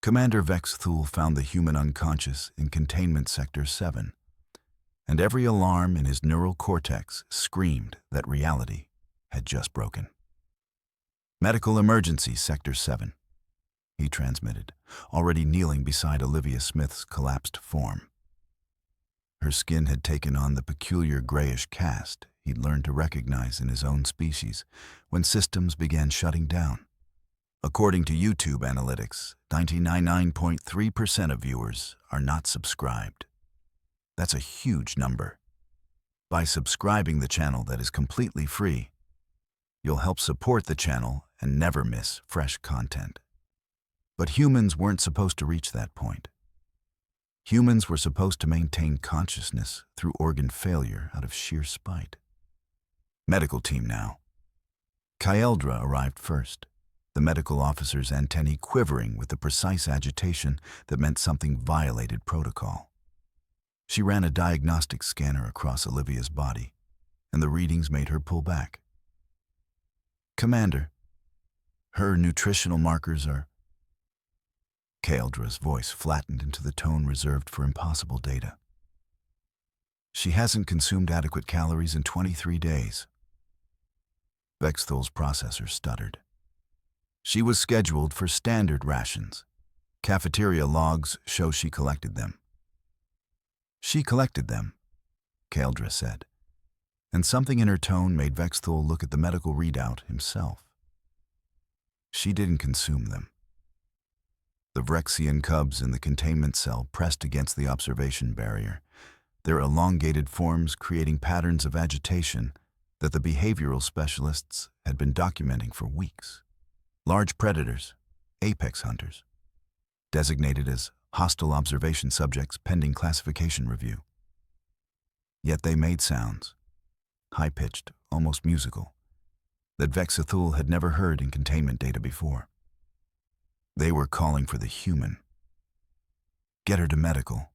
Commander Vex Thule found the human unconscious in Containment Sector 7, and every alarm in his neural cortex screamed that reality had just broken. "Medical emergency, Sector 7, he transmitted, already kneeling beside Olivia Smith's collapsed form. Her skin had taken on the peculiar grayish cast he'd learned to recognize in his own species when systems began shutting down. According to YouTube analytics, 99.3% of viewers are not subscribed. That's a huge number. By subscribing the channel that is completely free, you'll help support the channel and never miss fresh content. But humans weren't supposed to reach that point. Humans were supposed to maintain consciousness through organ failure out of sheer spite. Medical team now. Kyeldra arrived first, the medical officer's antennae quivering with the precise agitation that meant something violated protocol. She ran a diagnostic scanner across Olivia's body, and the readings made her pull back. "Commander, her nutritional markers are..." Kyeldra's voice flattened into the tone reserved for impossible data. "She hasn't consumed adequate calories in 23 days. Vex Thule's processor stuttered. "She was scheduled for standard rations. Cafeteria logs show she collected them." "She collected them," Kyeldra said, and something in her tone made Vex Thule look at the medical readout himself. "She didn't consume them." The Vrexian cubs in the containment cell pressed against the observation barrier, their elongated forms creating patterns of agitation that the behavioral specialists had been documenting for weeks. Large predators, apex hunters, designated as hostile observation subjects pending classification review. Yet they made sounds, high-pitched, almost musical, that Vex Thule had never heard in containment data before. They were calling for the human. "Get her to medical,"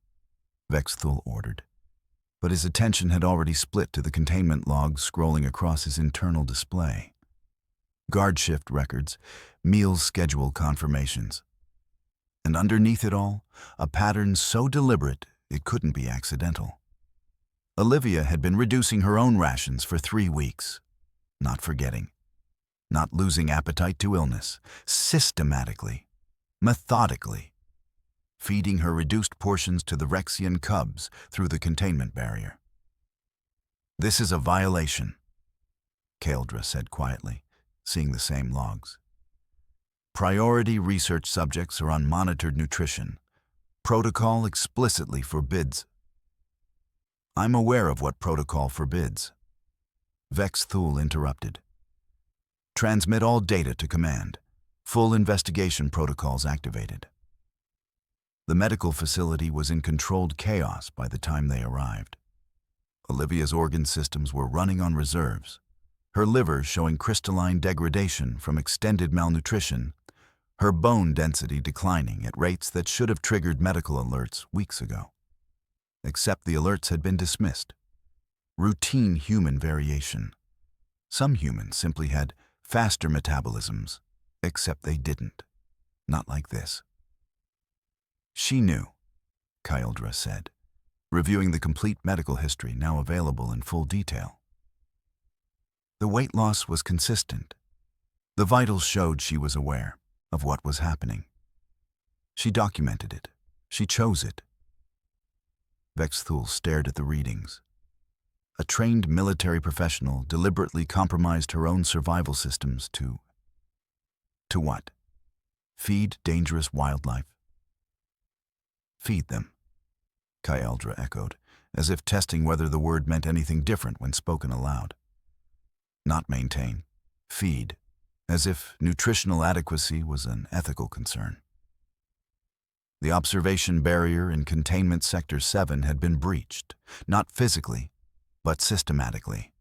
Vex Thule ordered, but his attention had already split to the containment logs scrolling across his internal display. Guard shift records, meals schedule confirmations. And underneath it all, a pattern so deliberate it couldn't be accidental. Olivia had been reducing her own rations for 3 weeks, not forgetting, not losing appetite to illness, systematically, methodically, feeding her reduced portions to the Vrexian cubs through the containment barrier. "This is a violation," Kyeldra said quietly, seeing the same logs. "Priority research subjects are on monitored nutrition. Protocol explicitly forbids..." "I'm aware of what protocol forbids," Vex Thule interrupted. "Transmit all data to command. Full investigation protocols activated." The medical facility was in controlled chaos by the time they arrived. Olivia's organ systems were running on reserves, her liver showing crystalline degradation from extended malnutrition, her bone density declining at rates that should have triggered medical alerts weeks ago. Except the alerts had been dismissed. Routine human variation. Some humans simply had faster metabolisms, except they didn't. Not like this. "She knew," Kyeldra said, reviewing the complete medical history now available in full detail. The weight loss was consistent. The vitals showed she was aware of what was happening. She documented it. She chose it. Vex Thule stared at the readings. A trained military professional deliberately compromised her own survival systems to what? Feed dangerous wildlife? "Feed them," Kyeldra echoed, as if testing whether the word meant anything different when spoken aloud. Not maintain, feed, as if nutritional adequacy was an ethical concern. The observation barrier in Containment Sector 7 had been breached, not physically, but systematically.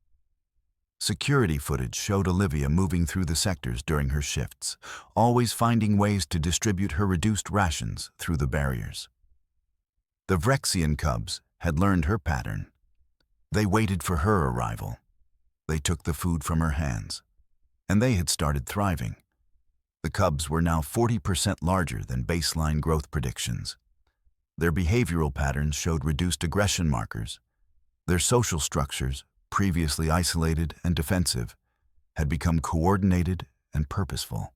Security footage showed Olivia moving through the sectors during her shifts, always finding ways to distribute her reduced rations through the barriers. The Vrexian cubs had learned her pattern. They waited for her arrival. They took the food from her hands, and they had started thriving. The cubs were now 40% larger than baseline growth predictions. Their behavioral patterns showed reduced aggression markers. Their social structures, previously isolated and defensive, had become coordinated and purposeful.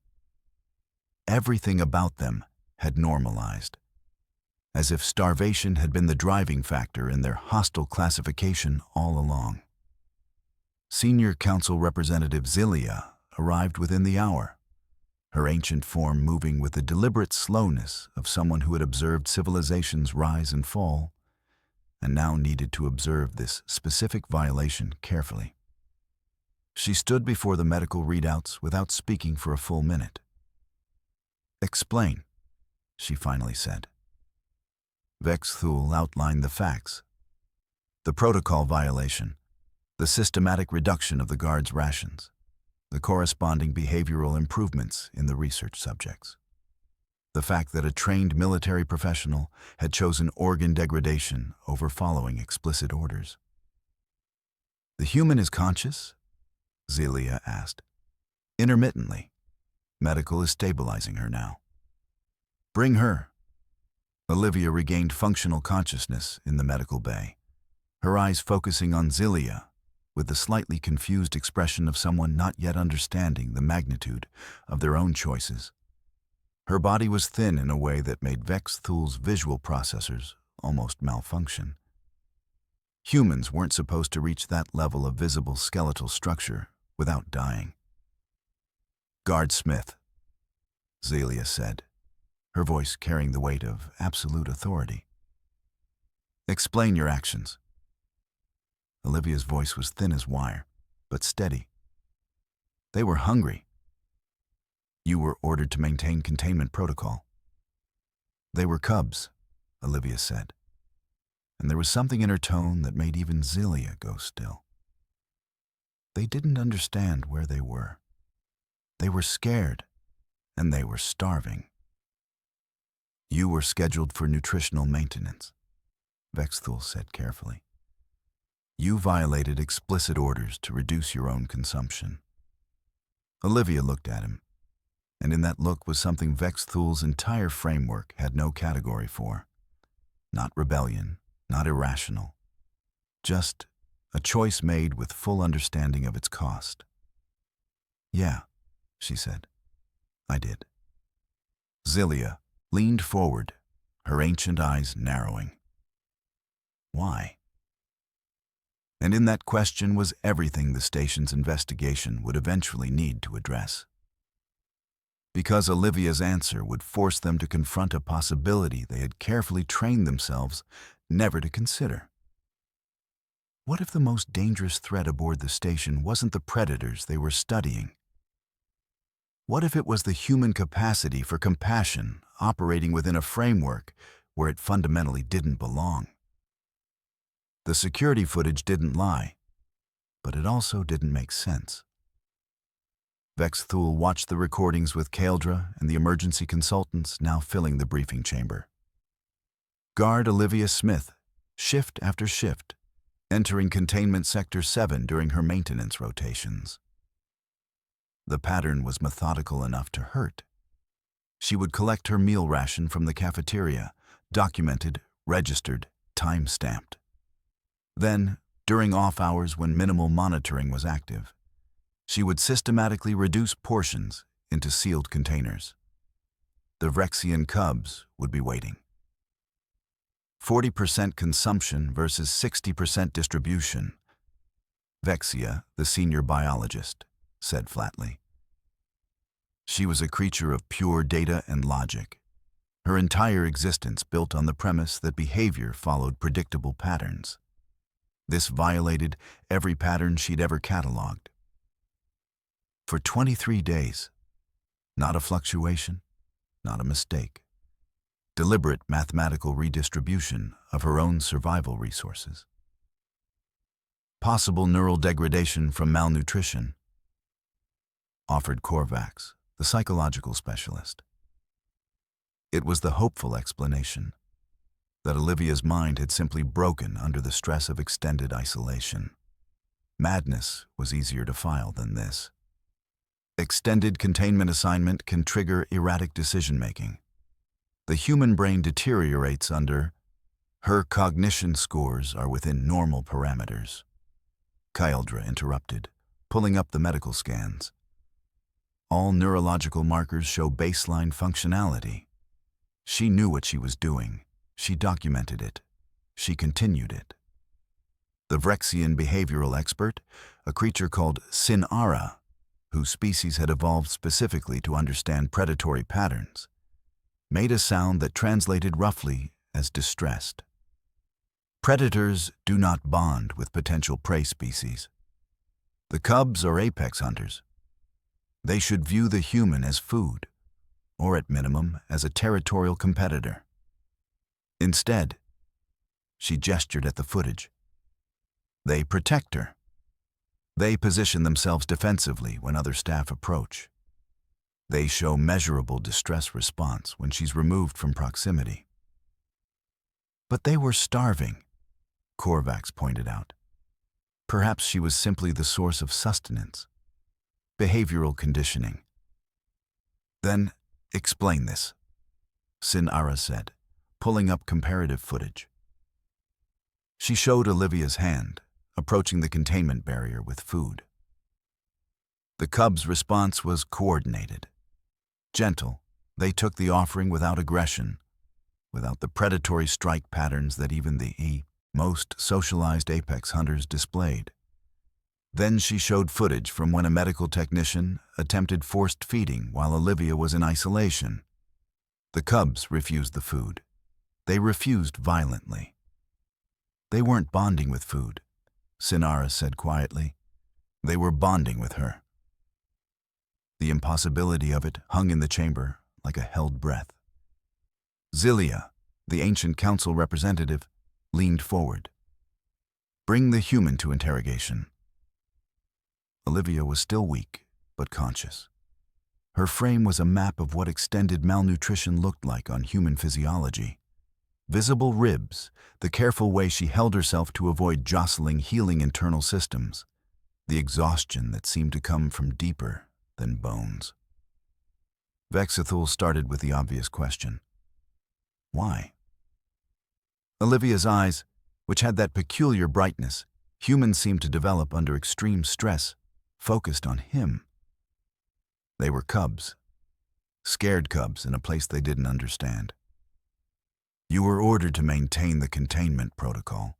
Everything about them had normalized, as if starvation had been the driving factor in their hostile classification all along. Senior Council Representative Zelia arrived within the hour, her ancient form moving with the deliberate slowness of someone who had observed civilization's rise and fall, and now needed to observe this specific violation carefully. She stood before the medical readouts without speaking for a full minute. "Explain," she finally said. Vex Thule outlined the facts. The protocol violation, the systematic reduction of the guards' rations, the corresponding behavioral improvements in the research subjects. The fact that a trained military professional had chosen organ degradation over following explicit orders. "The human is conscious?" Zelia asked. "Intermittently. Medical is stabilizing her now." "Bring her." Olivia regained functional consciousness in the medical bay, her eyes focusing on Zelia with the slightly confused expression of someone not yet understanding the magnitude of their own choices. Her body was thin in a way that made Vex Thule's visual processors almost malfunction. Humans weren't supposed to reach that level of visible skeletal structure without dying. "Guard Smith," Zelia said, her voice carrying the weight of absolute authority. "Explain your actions." Olivia's voice was thin as wire, but steady. "They were hungry. You were ordered to maintain containment protocol." "They were cubs," Olivia said, and there was something in her tone that made even Zelia go still. They didn't understand where they were. They were scared, and they were starving. "You were scheduled for nutritional maintenance," Vex Thule said carefully. "You violated explicit orders to reduce your own consumption." Olivia looked at him, and in that look was something Vex Thule's entire framework had no category for. Not rebellion, not irrational. Just a choice made with full understanding of its cost. "Yeah," she said. "I did." Zelia leaned forward, her ancient eyes narrowing. Why? And in that question was everything the station's investigation would eventually need to address. Because Olivia's answer would force them to confront a possibility they had carefully trained themselves never to consider. What if the most dangerous threat aboard the station wasn't the predators they were studying? What if it was the human capacity for compassion operating within a framework where it fundamentally didn't belong? The security footage didn't lie, but it also didn't make sense. Vex Thule watched the recordings with Kaeldra and the emergency consultants now filling the briefing chamber. Guard Olivia Smith, shift after shift, entering Containment Sector 7 during her maintenance rotations. The pattern was methodical enough to hurt. She would collect her meal ration from the cafeteria, documented, registered, time-stamped. Then, during off hours when minimal monitoring was active, she would systematically reduce portions into sealed containers. The Vrexian cubs would be waiting. 40% consumption versus 60% distribution, Vexia, the senior biologist, said flatly. She was a creature of pure data and logic, her entire existence built on the premise that behavior followed predictable patterns. This violated every pattern she'd ever cataloged. For 23 days, not a fluctuation, not a mistake. Deliberate mathematical redistribution of her own survival resources. Possible neural degradation from malnutrition, offered Korvax, the psychological specialist. It was the hopeful explanation that Olivia's mind had simply broken under the stress of extended isolation. Madness was easier to file than this. Extended containment assignment can trigger erratic decision-making. The human brain deteriorates under. Her cognition scores are within normal parameters. Kyldra interrupted, pulling up the medical scans. All neurological markers show baseline functionality. She knew what she was doing. She documented it. She continued it. The Vrexian behavioral expert, a creature called Sinara, whose species had evolved specifically to understand predatory patterns, made a sound that translated roughly as distressed. Predators do not bond with potential prey species. The cubs are apex hunters. They should view the human as food, or at minimum as a territorial competitor. Instead, she gestured at the footage. They protect her. They position themselves defensively when other staff approach. They show measurable distress response when she's removed from proximity. But they were starving, Korvax pointed out. Perhaps she was simply the source of sustenance. Behavioral conditioning. Then, explain this, Sinara said, pulling up comparative footage. She showed Olivia's hand, approaching the containment barrier with food. The cubs' response was coordinated. Gentle, they took the offering without aggression, without the predatory strike patterns that even the most socialized apex hunters displayed. Then she showed footage from when a medical technician attempted forced feeding while Olivia was in isolation. The cubs refused the food. They refused violently. They weren't bonding with food, Sinara said quietly. They were bonding with her. The impossibility of it hung in the chamber like a held breath. Zilia, the ancient council representative, leaned forward. Bring the human to interrogation. Olivia was still weak, but conscious. Her frame was a map of what extended malnutrition looked like on human physiology. Visible ribs, the careful way she held herself to avoid jostling healing internal systems, the exhaustion that seemed to come from deeper than bones. Vexithul started with the obvious question. Why? Olivia's eyes, which had that peculiar brightness humans seemed to develop under extreme stress, focused on him. They were cubs, scared cubs in a place they didn't understand. You were ordered to maintain the containment protocol,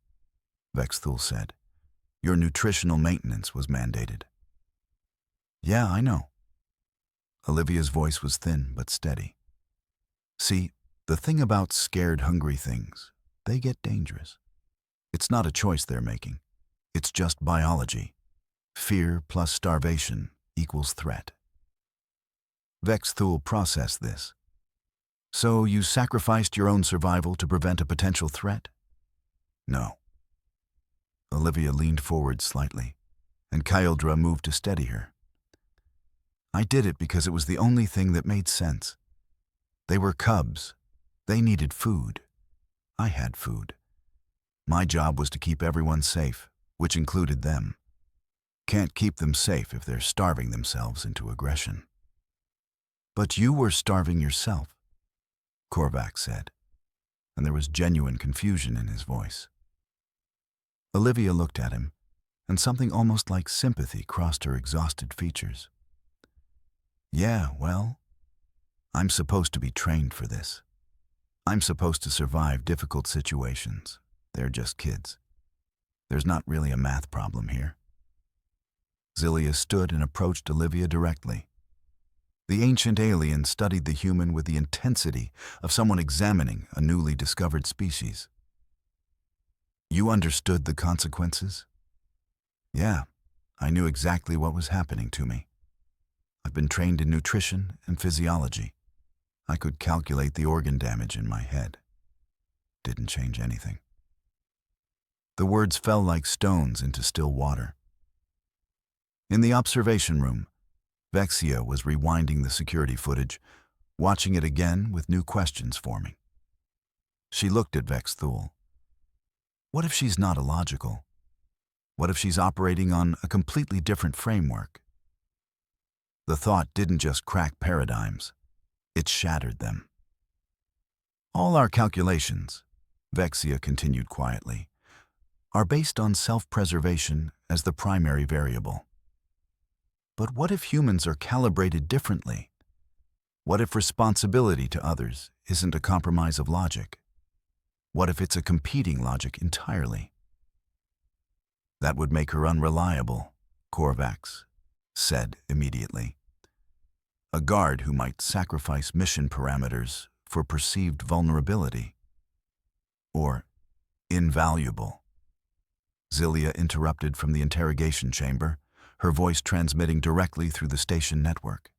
Vexthul said. Your nutritional maintenance was mandated. Yeah, I know. Olivia's voice was thin but steady. See, the thing about scared, hungry things, they get dangerous. It's not a choice they're making. It's just biology. Fear plus starvation equals threat. Vexthul processed this. So you sacrificed your own survival to prevent a potential threat? No. Olivia leaned forward slightly, and Kyldra moved to steady her. I did it because it was the only thing that made sense. They were cubs. They needed food. I had food. My job was to keep everyone safe, which included them. Can't keep them safe if they're starving themselves into aggression. But you were starving yourself, Korvax said, and there was genuine confusion in his voice. Olivia looked at him, and something almost like sympathy crossed her exhausted features. Yeah, well, I'm supposed to be trained for this. I'm supposed to survive difficult situations. They're just kids. There's not really a math problem here. Zilia stood and approached Olivia directly. The ancient alien studied the human with the intensity of someone examining a newly discovered species. You understood the consequences? Yeah, I knew exactly what was happening to me. I've been trained in nutrition and physiology. I could calculate the organ damage in my head. Didn't change anything. The words fell like stones into still water. In the observation room, Vexia was rewinding the security footage, watching it again with new questions forming. She looked at Vexthul. What if she's not illogical? What if she's operating on a completely different framework? The thought didn't just crack paradigms, it shattered them. All our calculations, Vexia continued quietly, are based on self-preservation as the primary variable. But what if humans are calibrated differently? What if responsibility to others isn't a compromise of logic? What if it's a competing logic entirely? That would make her unreliable, Korvax said immediately. A guard who might sacrifice mission parameters for perceived vulnerability. Or invaluable. Zilia interrupted from the interrogation chamber, her voice transmitting directly through the station network.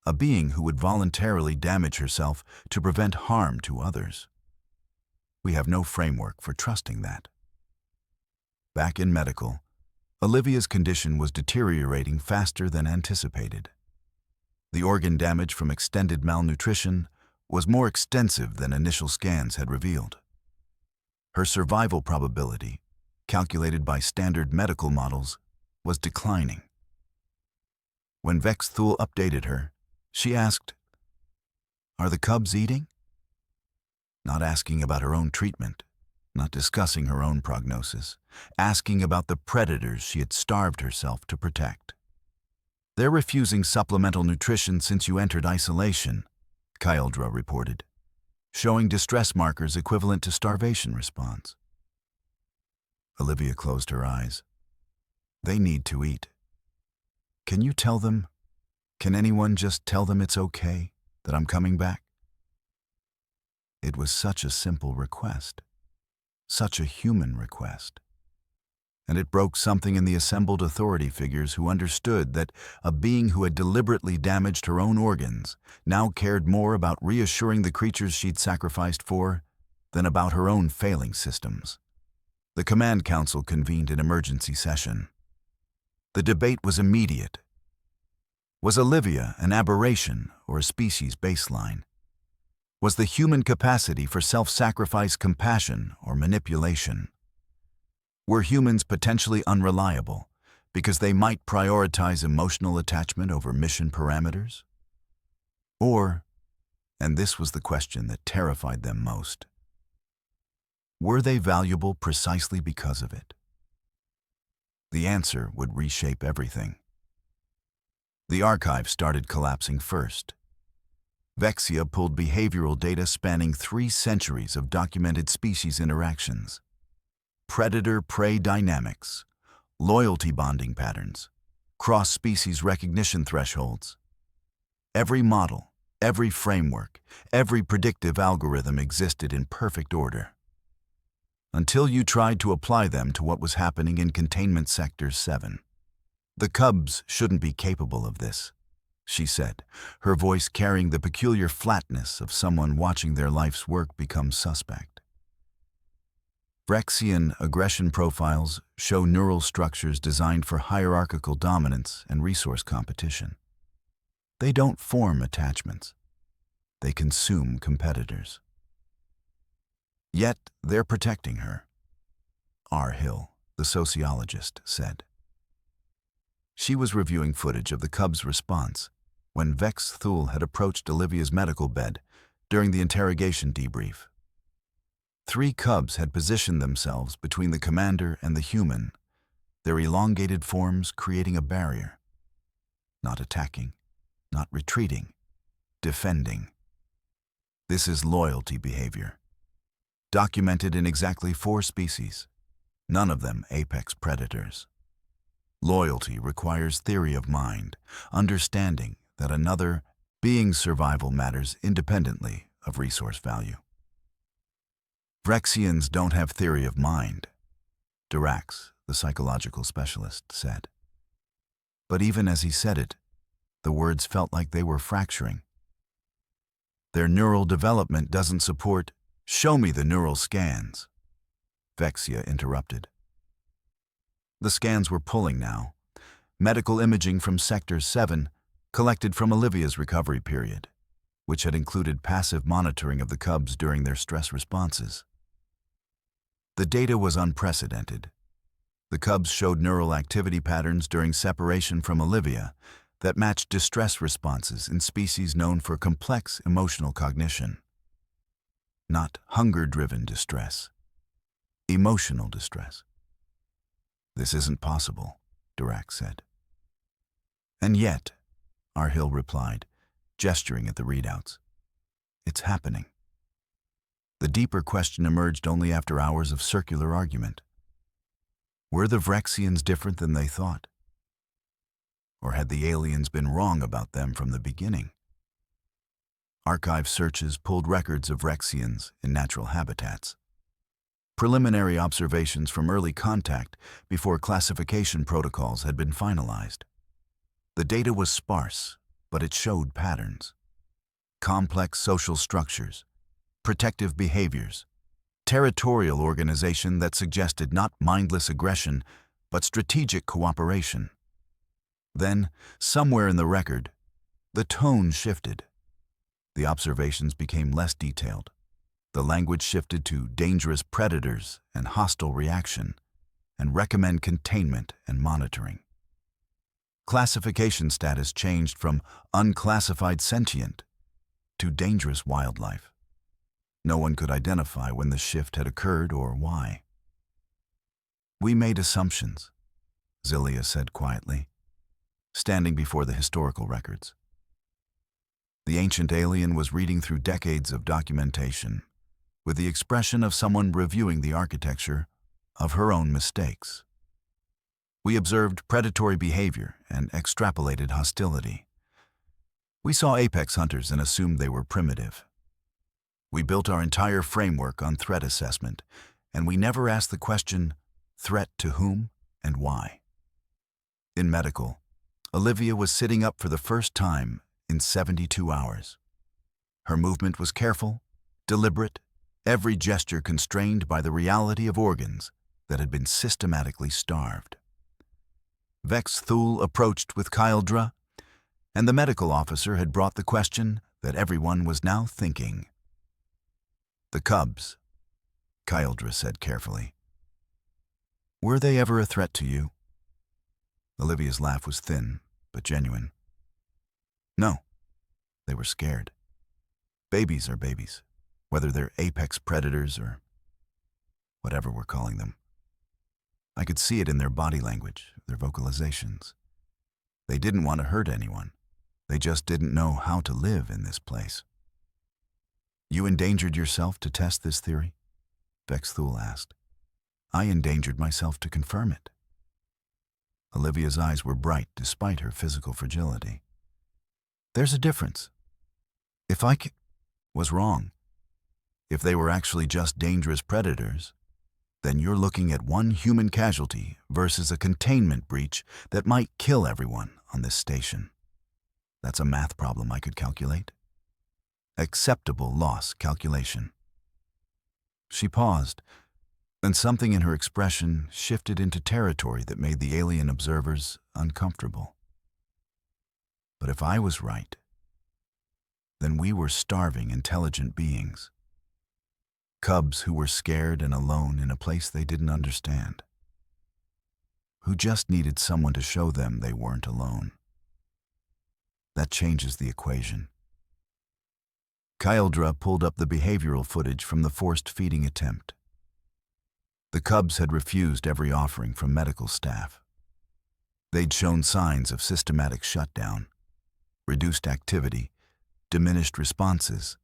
A being who would voluntarily damage herself to prevent harm to others. We have no framework for trusting that. Back in medical, Olivia's condition was deteriorating faster than anticipated. The organ damage from extended malnutrition was more extensive than initial scans had revealed. Her survival probability, calculated by standard medical models, was declining. When Vex Thul updated her, she asked, "Are the cubs eating?" Not asking about her own treatment, not discussing her own prognosis, asking about the predators she had starved herself to protect. "They're refusing supplemental nutrition since you entered isolation," Kyldra reported, showing distress markers equivalent to starvation response. Olivia closed her eyes. "They need to eat. Can you tell them? Can anyone just tell them it's okay, that I'm coming back?" It was such a simple request, such a human request. And it broke something in the assembled authority figures who understood that a being who had deliberately damaged her own organs now cared more about reassuring the creatures she'd sacrificed for than about her own failing systems. The Command Council convened an emergency session. The debate was immediate. Was Olivia an aberration or a species baseline? Was the human capacity for self-sacrifice compassion or manipulation? Were humans potentially unreliable because they might prioritize emotional attachment over mission parameters? Or, and this was the question that terrified them most, were they valuable precisely because of it? The answer would reshape everything. The archive started collapsing first. Vexia pulled behavioral data spanning 3 centuries of documented species interactions. Predator-prey dynamics, loyalty bonding patterns, cross-species recognition thresholds. Every model, every framework, every predictive algorithm existed in perfect order. Until you tried to apply them to what was happening in Containment Sector 7. "The cubs shouldn't be capable of this," she said, her voice carrying the peculiar flatness of someone watching their life's work become suspect. Brexian aggression profiles show neural structures designed for hierarchical dominance and resource competition. They don't form attachments. They consume competitors. Yet they're protecting her, R. Hill, the sociologist, said. She was reviewing footage of the cubs' response when Vex Thul had approached Olivia's medical bed during the interrogation debrief. 3 cubs had positioned themselves between the commander and the human, their elongated forms creating a barrier. Not attacking, not retreating, defending. This is loyalty behavior. Documented in exactly 4 species, none of them apex predators. Loyalty requires theory of mind, understanding that another being's survival matters independently of resource value. Vrexians don't have theory of mind, Dirax, the psychological specialist, said. But even as he said it, the words felt like they were fracturing. Their neural development doesn't support, "Show me the neural scans," Vexia interrupted. The scans were pulling now. Medical imaging from Sector 7, collected from Olivia's recovery period, which had included passive monitoring of the cubs during their stress responses. The data was unprecedented. The cubs showed neural activity patterns during separation from Olivia that matched distress responses in species known for complex emotional cognition. Not hunger-driven distress, emotional distress. "This isn't possible," Dirac said. "And yet," Arhill replied, gesturing at the readouts, "it's happening." The deeper question emerged only after hours of circular argument. Were the Vrexians different than they thought? Or had the aliens been wrong about them from the beginning? Archive searches pulled records of Vrexians in natural habitats. Preliminary observations from early contact before classification protocols had been finalized. The data was sparse, but it showed patterns. Complex social structures, protective behaviors, territorial organization that suggested not mindless aggression, but strategic cooperation. Then, somewhere in the record, the tone shifted. The observations became less detailed. The language shifted to dangerous predators and hostile reaction, and recommend containment and monitoring. Classification status changed from unclassified sentient to dangerous wildlife. No one could identify when the shift had occurred or why. "We made assumptions," Zelia said quietly, standing before the historical records. The ancient alien was reading through decades of documentation, with the expression of someone reviewing the architecture of her own mistakes. "We observed predatory behavior and extrapolated hostility. We saw apex hunters and assumed they were primitive. We built our entire framework on threat assessment, and we never asked the question, threat to whom and why." In medical, Olivia was sitting up for the first time in 72 hours. Her movement was careful, deliberate, every gesture constrained by the reality of organs that had been systematically starved. Vex Thule approached with Kyldra, and the medical officer had brought the question that everyone was now thinking. "The cubs," Kyldra said carefully. "Were they ever a threat to you?" Olivia's laugh was thin, but genuine. "No, they were scared. Babies are babies, whether they're apex predators or whatever we're calling them. I could see it in their body language, their vocalizations. They didn't want to hurt anyone. They just didn't know how to live in this place." "You endangered yourself to test this theory?" Vex Thule asked. "I endangered myself to confirm it." Olivia's eyes were bright despite her physical fragility. "There's a difference. If I was wrong, if they were actually just dangerous predators, then you're looking at one human casualty versus a containment breach that might kill everyone on this station. That's a math problem I could calculate. Acceptable loss calculation." She paused, and something in her expression shifted into territory that made the alien observers uncomfortable. "But if I was right, then we were starving intelligent beings. Cubs who were scared and alone in a place they didn't understand. Who just needed someone to show them they weren't alone. That changes the equation." Kyldra pulled up the behavioral footage from the forced feeding attempt. The cubs had refused every offering from medical staff. They'd shown signs of systematic shutdown, reduced activity, diminished responses,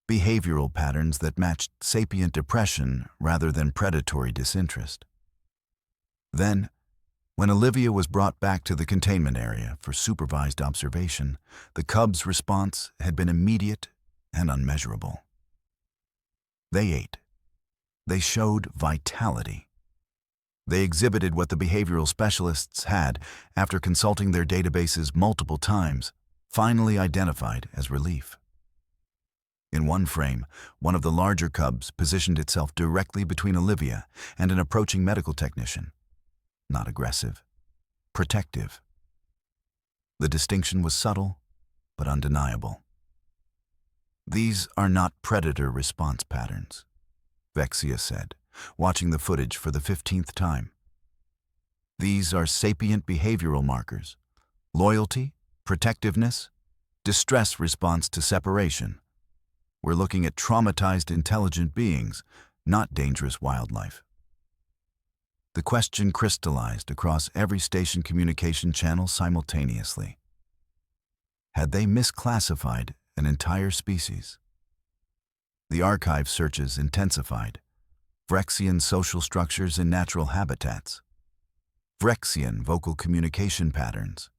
behavioral patterns that matched sapient depression rather than predatory disinterest. Then, when Olivia was brought back to the containment area for supervised observation, the cubs' response had been immediate and unmeasurable. They ate. They showed vitality. They exhibited what the behavioral specialists had, after consulting their databases multiple times, finally identified as relief. In one frame, one of the larger cubs positioned itself directly between Olivia and an approaching medical technician. Not aggressive, protective. The distinction was subtle, but undeniable. "These are not predator response patterns," Vexia said, watching the footage for the 15th time. These are sapient behavioral markers: loyalty, protectiveness, distress response to separation. We're looking at traumatized, intelligent beings, not dangerous wildlife. The question crystallized across every station communication channel simultaneously. Had they misclassified an entire species? The archive searches intensified. Vrexian social structures in natural habitats. Vrexian vocal communication patterns.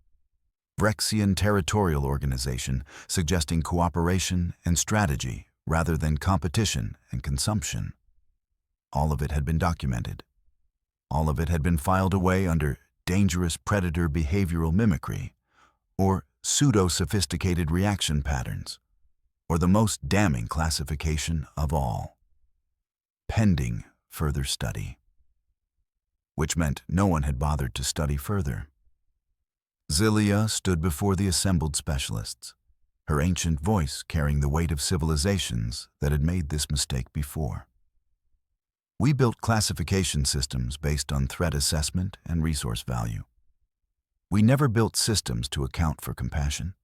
Vrexian territorial organization, suggesting cooperation and strategy rather than competition and consumption. All of it had been documented. All of it had been filed away under dangerous predator behavioral mimicry, or pseudo-sophisticated reaction patterns, or the most damning classification of all: pending further study. Which meant no one had bothered to study further. Zilia stood before the assembled specialists, her ancient voice carrying the weight of civilizations that had made this mistake before. We built classification systems based on threat assessment and resource value. We never built systems to account for compassion.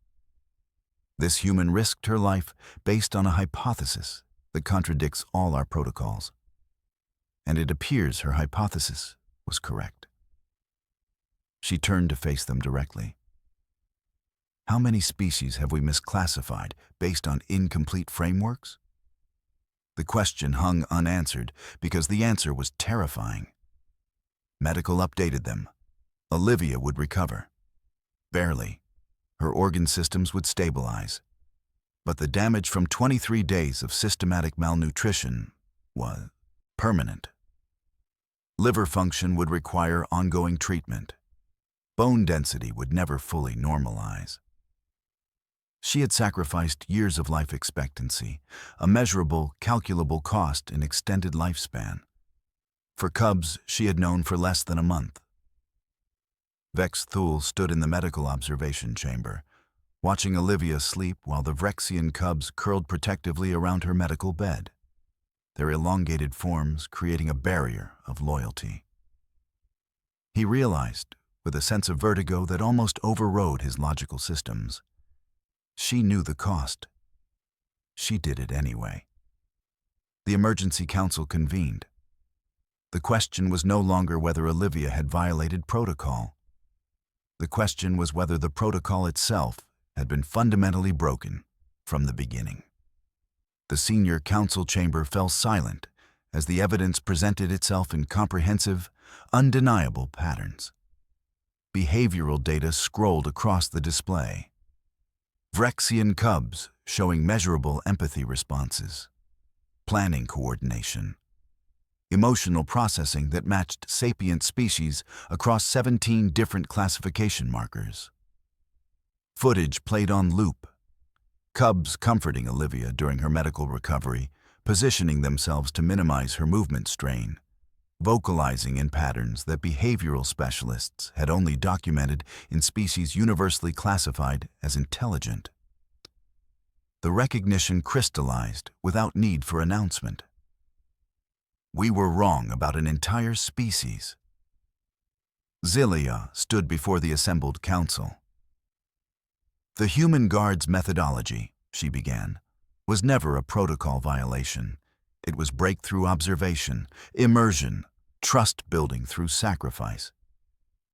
This human risked her life based on a hypothesis that contradicts all our protocols. And it appears her hypothesis was correct. She turned to face them directly. How many species have we misclassified based on incomplete frameworks? The question hung unanswered because the answer was terrifying. Medical updated them. Olivia would recover. Barely. Her organ systems would stabilize. But the damage from 23 days of systematic malnutrition was permanent. Liver function would require ongoing treatment. Bone density would never fully normalize. She had sacrificed years of life expectancy, a measurable, calculable cost in extended lifespan. For cubs she had known for less than a month. Vex Thule stood in the medical observation chamber, watching Olivia sleep while the Vrexian cubs curled protectively around her medical bed, their elongated forms creating a barrier of loyalty. He realized, with a sense of vertigo that almost overrode his logical systems, she knew the cost. She did it anyway. The emergency council convened. The question was no longer whether Olivia had violated protocol. The question was whether the protocol itself had been fundamentally broken from the beginning. The senior council chamber fell silent as the evidence presented itself in comprehensive, undeniable patterns. Behavioral data scrolled across the display. Vrexian cubs showing measurable empathy responses, planning coordination, emotional processing that matched sapient species across 17 different classification markers. Footage played on loop. Cubs comforting Olivia during her medical recovery, positioning themselves to minimize her movement strain, vocalizing in patterns that behavioral specialists had only documented in species universally classified as intelligent. The recognition crystallized without need for announcement. We were wrong about an entire species. Zilia stood before the assembled council. The Human Guard's methodology, she began, was never a protocol violation. It was breakthrough observation, immersion, trust building through sacrifice.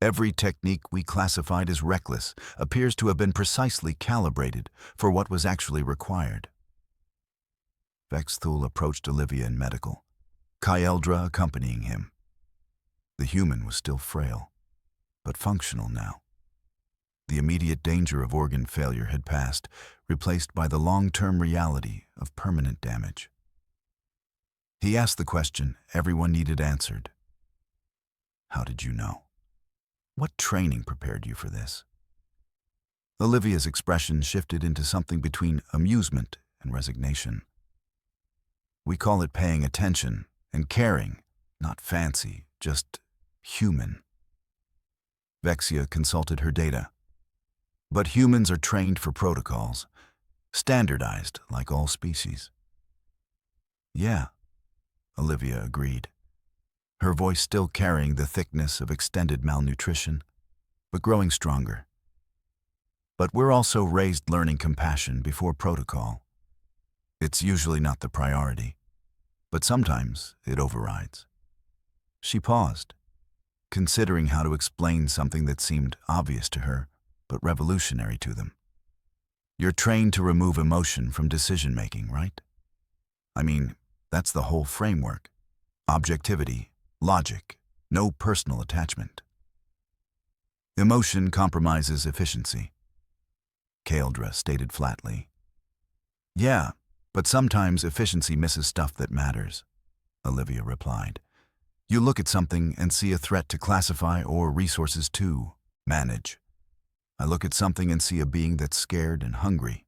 Every technique we classified as reckless appears to have been precisely calibrated for what was actually required. Vex Thule approached Olivia in medical, Kyeldra accompanying him. The human was still frail, but functional now. The immediate danger of organ failure had passed, replaced by the long-term reality of permanent damage. He asked the question everyone needed answered. How did you know? What training prepared you for this? Olivia's expression shifted into something between amusement and resignation. We call it paying attention and caring, not fancy, just human. Vexia consulted her data. But humans are trained for protocols, standardized like all species. Yeah, Olivia agreed. her voice still carrying the thickness of extended malnutrition, but growing stronger. But we're also raised learning compassion before protocol. It's usually not the priority, but sometimes it overrides. She paused, considering how to explain something that seemed obvious to her, but revolutionary to them. You're trained to remove emotion from decision-making, right? I mean, that's the whole framework. Objectivity, logic, no personal attachment. Emotion compromises efficiency, Kaeldra stated flatly. Yeah, but sometimes efficiency misses stuff that matters, Olivia replied. You look at something and see a threat to classify or resources to manage. I look at something and see a being that's scared and hungry.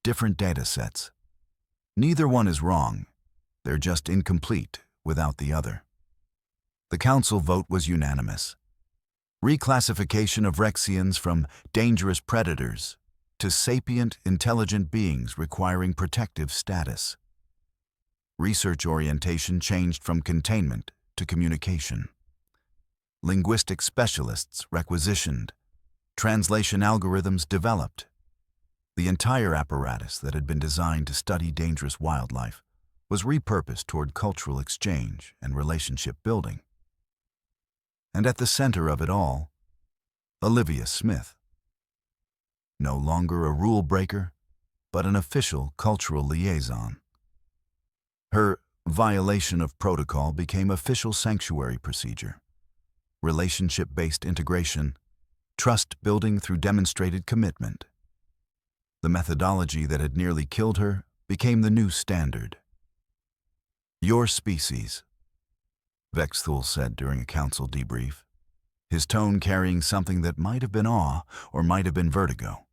Different data sets. Neither one is wrong. They're just incomplete without the other. The council vote was unanimous. Reclassification of Rexians from dangerous predators to sapient, intelligent beings requiring protective status. Research orientation changed from containment to communication. Linguistic specialists requisitioned. Translation algorithms developed. The entire apparatus that had been designed to study dangerous wildlife was repurposed toward cultural exchange and relationship building. And at the center of it all, Olivia Smith. No longer a rule breaker, but an official cultural liaison. Her violation of protocol became official sanctuary procedure, relationship-based integration, trust building through demonstrated commitment. The methodology that had nearly killed her became the new standard. Your species, Vexthul said during a council debrief, his tone carrying something that might have been awe or might have been vertigo.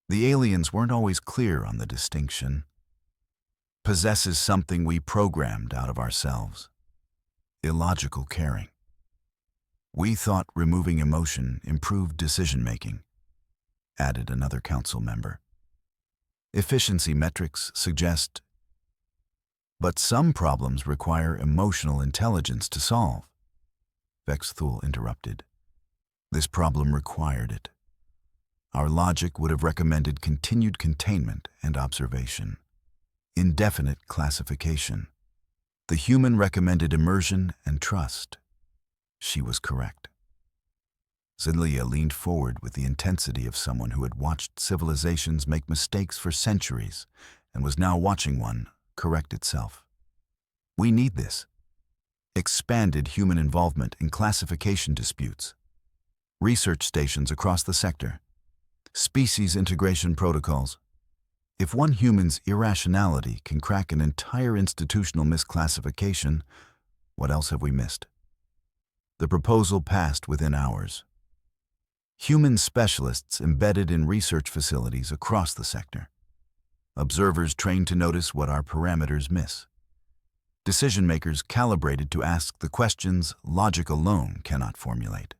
The aliens weren't always clear on the distinction. Possesses something we programmed out of ourselves. Illogical caring. We thought removing emotion improved decision-making, added another council member. Efficiency metrics suggest, but some problems require emotional intelligence to solve, Vexthul interrupted. This problem required it. Our logic would have recommended continued containment and observation. Indefinite classification. The human recommended immersion and trust. She was correct. Zelia leaned forward with the intensity of someone who had watched civilizations make mistakes for centuries and was now watching one correct itself. We need this. Expanded human involvement in classification disputes. Research stations across the sector. Species integration protocols. If one human's irrationality can crack an entire institutional misclassification, what else have we missed? The proposal passed within hours. Human specialists embedded in research facilities across the sector. Observers trained to notice what our parameters miss. Decision-makers calibrated to ask the questions logic alone cannot formulate.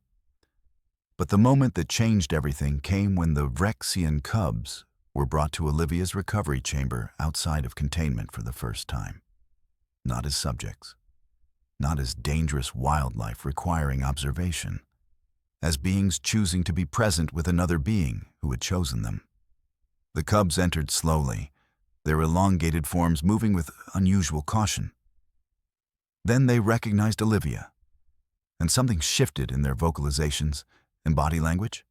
But the moment that changed everything came when the Vrexian cubs were brought to Olivia's recovery chamber outside of containment for the first time. Not as subjects. Not as dangerous wildlife requiring observation. As beings choosing to be present with another being who had chosen them. The cubs entered slowly, their elongated forms moving with unusual caution. Then they recognized Olivia, and something shifted in their vocalizations and body language.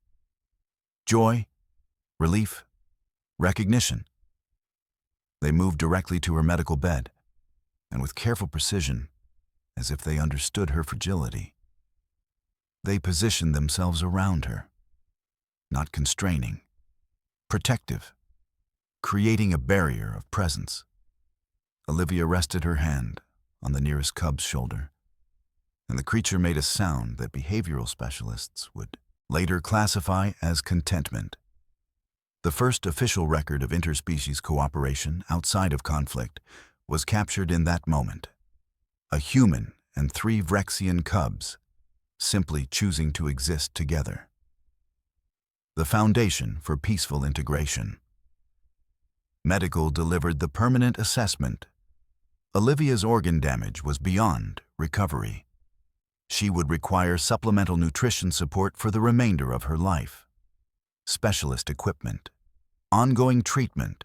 Joy, relief, recognition. They moved directly to her medical bed, and with careful precision, as if they understood her fragility, they positioned themselves around her, not constraining, protective, creating a barrier of presence. Olivia rested her hand on the nearest cub's shoulder, and the creature made a sound that behavioral specialists would later classify as contentment. The first official record of interspecies cooperation outside of conflict was captured in that moment. A human and 3 Vrexian cubs simply choosing to exist together. The foundation for peaceful integration. Medical delivered the permanent assessment. Olivia's organ damage was beyond recovery. She would require supplemental nutrition support for the remainder of her life. Specialist equipment, ongoing treatment,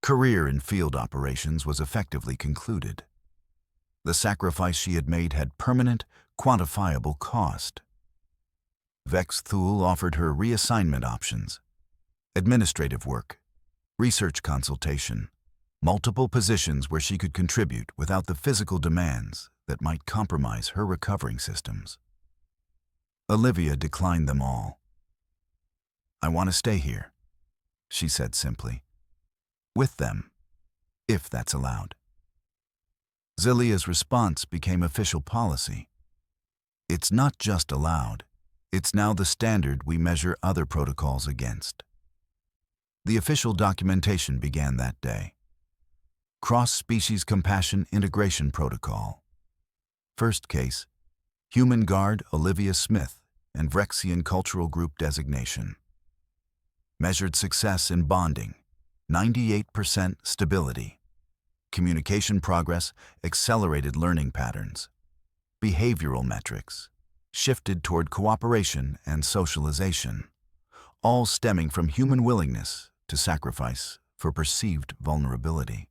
career in field operations was effectively concluded. The sacrifice she had made had permanent, quantifiable cost. Vex Thule offered her reassignment options, administrative work, research consultation, multiple positions where she could contribute without the physical demands that might compromise her recovering systems. Olivia declined them all. "I want to stay here," she said simply. "With them, if that's allowed." Zilia's response became official policy. "It's not just allowed, it's now the standard we measure other protocols against." The official documentation began that day. Cross-Species Compassion Integration Protocol. First case, Human Guard Olivia Smith and Vrexian Cultural Group Designation. Measured success in bonding, 98% stability. Communication progress, accelerated learning patterns. Behavioral metrics, shifted toward cooperation and socialization, all stemming from human willingness to sacrifice for perceived vulnerability.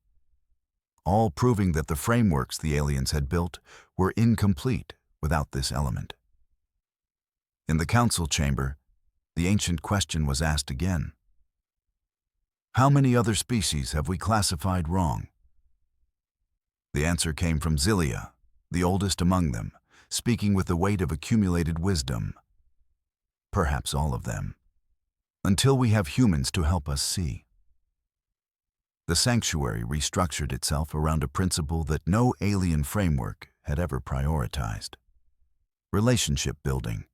All proving that the frameworks the aliens had built were incomplete without this element. In the council chamber, the ancient question was asked again. How many other species have we classified wrong? The answer came from Zilia, the oldest among them, speaking with the weight of accumulated wisdom. Perhaps all of them, until we have humans to help us see. The sanctuary restructured itself around a principle that no alien framework had ever prioritized: relationship building.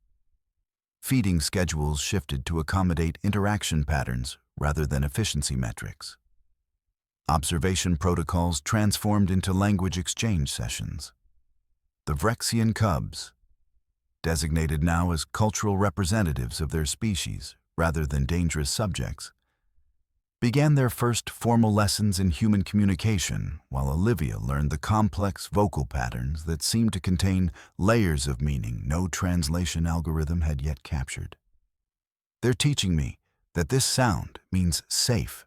Feeding schedules shifted to accommodate interaction patterns rather than efficiency metrics. Observation protocols transformed into language exchange sessions. The Vrexian cubs, designated now as cultural representatives of their species rather than dangerous subjects, began their first formal lessons in human communication, while Olivia learned the complex vocal patterns that seemed to contain layers of meaning no translation algorithm had yet captured. "They're teaching me that this sound means safe,"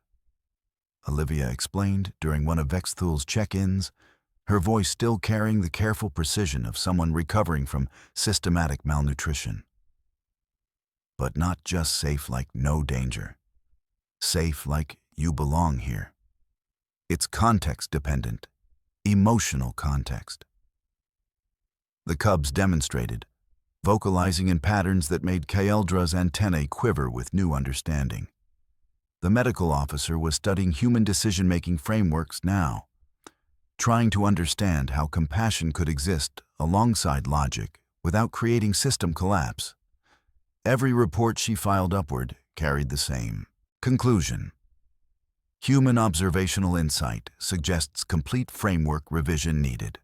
Olivia explained during one of Vex Thule's check-ins, her voice still carrying the careful precision of someone recovering from systematic malnutrition. But not just safe like no danger. Safe like you belong here. It's context-dependent, emotional context. The cubs demonstrated, vocalizing in patterns that made Kaeldra's antennae quiver with new understanding. The medical officer was studying human decision-making frameworks now, trying to understand how compassion could exist alongside logic without creating system collapse. Every report she filed upward carried the same conclusion. Human observational insight suggests complete framework revision needed.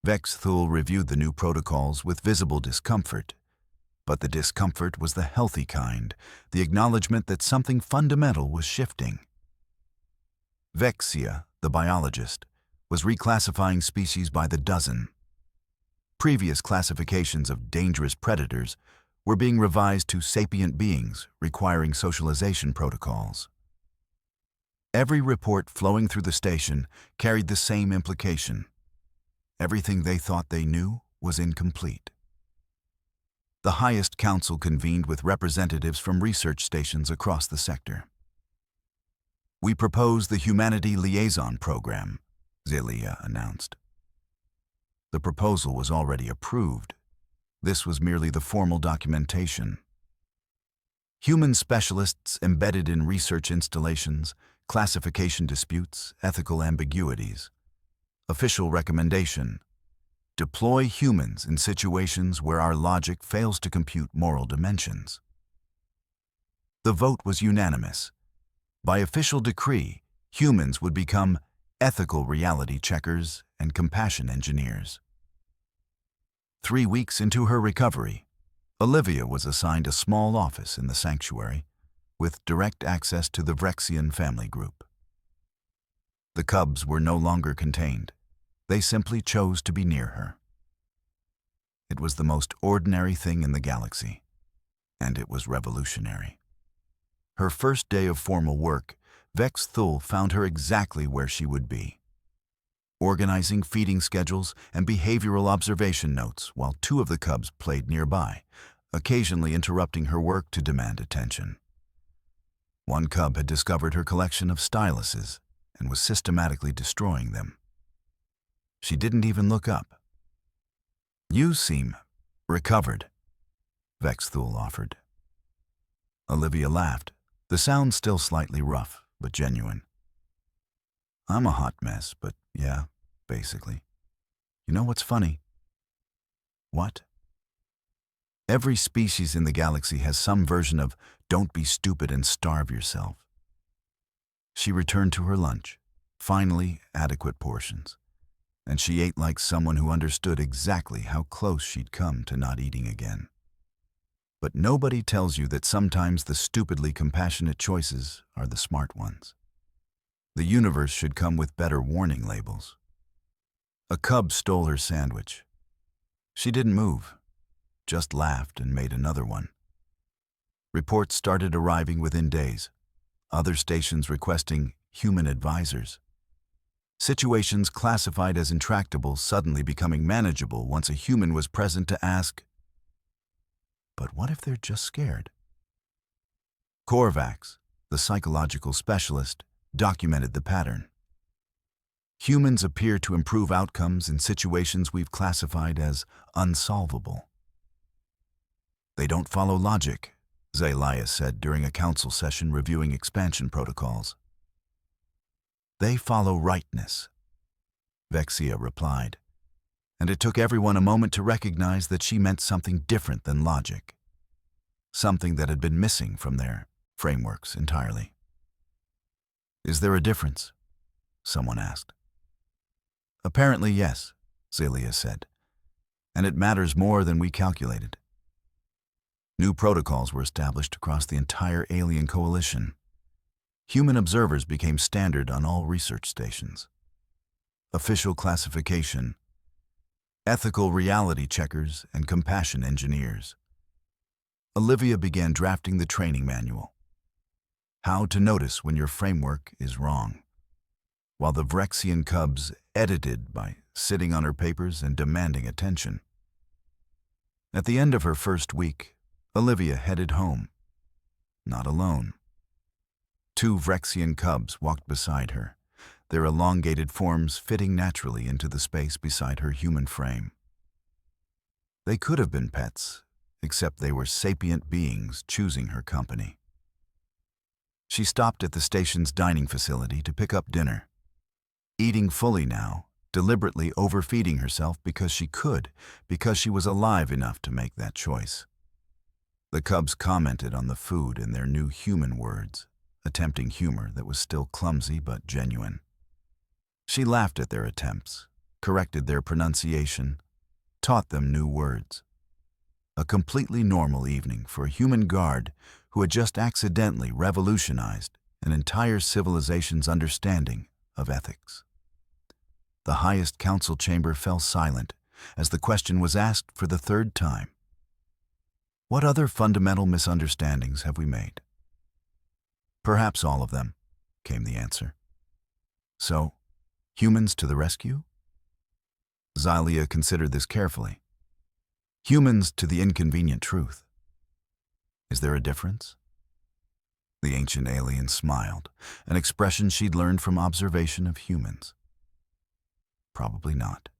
Vex Thule reviewed the new protocols with visible discomfort, but the discomfort was the healthy kind, the acknowledgement that something fundamental was shifting. Vexia, the biologist, was reclassifying species by the dozen. Previous classifications of dangerous predators were being revised to sapient beings requiring socialization protocols. Every report flowing through the station carried the same implication. Everything they thought they knew was incomplete. The highest council convened with representatives from research stations across the sector. "We propose the Humanity Liaison Program," Zilia announced. The proposal was already approved. This was merely the formal documentation. Human specialists embedded in research installations, classification disputes, ethical ambiguities. Official recommendation: deploy humans in situations where our logic fails to compute moral dimensions. The vote was unanimous. By official decree, humans would become ethical reality checkers and compassion engineers. 3 weeks into her recovery, Olivia was assigned a small office in the sanctuary with direct access to the Vrexian family group. The cubs were no longer contained. They simply chose to be near her. It was the most ordinary thing in the galaxy, and it was revolutionary. Her first day of formal work, Vex Thul found her exactly where she would be, organizing feeding schedules and behavioral observation notes while two of the cubs played nearby, occasionally interrupting her work to demand attention. One cub had discovered her collection of styluses and was systematically destroying them. She didn't even look up. "You seem recovered," Vex Thul offered. Olivia laughed, the sound still slightly rough, but genuine. "I'm a hot mess, but yeah, basically. You know what's funny?" "What?" "Every species in the galaxy has some version of 'don't be stupid and starve yourself.'" She returned to her lunch, finally adequate portions, and she ate like someone who understood exactly how close she'd come to not eating again. But nobody tells you that sometimes the stupidly compassionate choices are the smart ones. The universe should come with better warning labels. A cub stole her sandwich. She didn't move, just laughed and made another one. Reports started arriving within days, other stations requesting human advisors. Situations classified as intractable suddenly becoming manageable once a human was present to ask, "But what if they're just scared?" Korvax, the psychological specialist, documented the pattern. Humans appear to improve outcomes in situations we've classified as unsolvable. "They don't follow logic," Zaliah said during a council session reviewing expansion protocols. "They follow rightness," Vexia replied, and it took everyone a moment to recognize that she meant something different than logic, something that had been missing from their frameworks entirely. "Is there a difference?" someone asked. "Apparently yes," Zaliah said, "and it matters more than we calculated." New protocols were established across the entire alien coalition. Human observers became standard on all research stations. Official classification, ethical reality checkers, and compassion engineers. Olivia began drafting the training manual. How to notice when your framework is wrong, while the Vrexian cubs edited by sitting on her papers and demanding attention. At the end of her first week, Olivia headed home. Not alone. Two Vrexian cubs walked beside her, their elongated forms fitting naturally into the space beside her human frame. They could have been pets, except they were sapient beings choosing her company. She stopped at the station's dining facility to pick up dinner. Eating fully now, deliberately overfeeding herself because she could, because she was alive enough to make that choice. The cubs commented on the food in their new human words, attempting humor that was still clumsy but genuine. She laughed at their attempts, corrected their pronunciation, taught them new words. A completely normal evening for a human guard who had just accidentally revolutionized an entire civilization's understanding of ethics. The highest council chamber fell silent as the question was asked for the third time. What other fundamental misunderstandings have we made? Perhaps all of them, came the answer. So, humans to the rescue? Xylia considered this carefully. Humans to the inconvenient truth. Is there a difference? The ancient alien smiled, an expression she'd learned from observation of humans. Probably not.